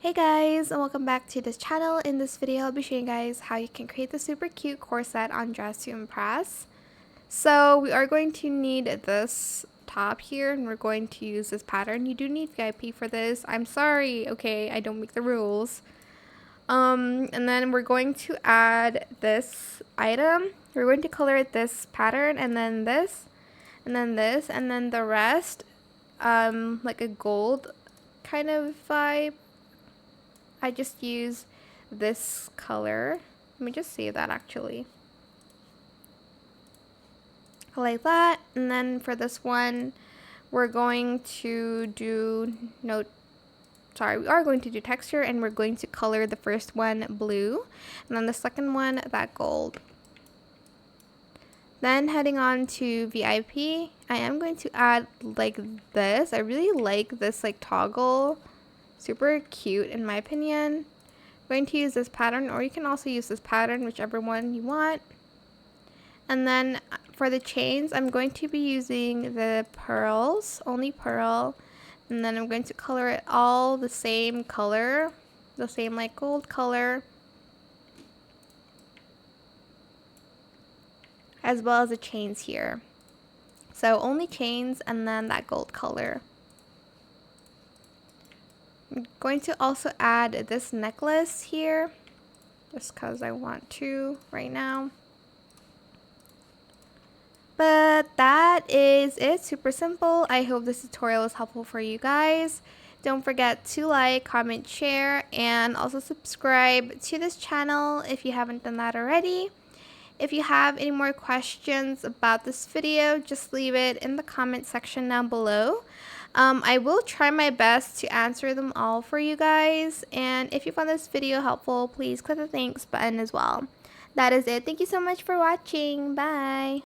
Hey guys, and welcome back to this channel. In this video, I'll be showing you guys how you can create the super cute corset on Dress to Impress. So we are going to need this top here, and we're going to use this pattern. You do need VIP for this. I'm sorry, okay, I don't make the rules. And then we're going to add this item. We're going to color this pattern, and then this, and then this, and then the rest, like a gold kind of vibe. I just use this color. Let me just save that actually. Like that. And then for this one, we're going to do we are going to do texture, and we're going to color the first one blue, and then the second one that gold. Then heading on to VIP, I am going to add like this. I really like this like toggle. Super cute in my opinion. I'm going to use this pattern, or you can also use this pattern, whichever one you want. And then for the chains, I'm going to be using the pearls, only pearl. And then I'm going to color it all the same color, the same like gold color, as well as the chains here. So only chains and then that gold color. I'm going to also add this necklace here, just because I want to right now. But that is it, super simple. I hope this tutorial was helpful for you guys. Don't forget to like, comment, share, and also subscribe to this channel if you haven't done that already. If you have any more questions about this video, just leave it in the comment section down below. I will try my best to answer them all for you guys. And if you found this video helpful, please click the thanks button as well. That is it. Thank you so much for watching. Bye.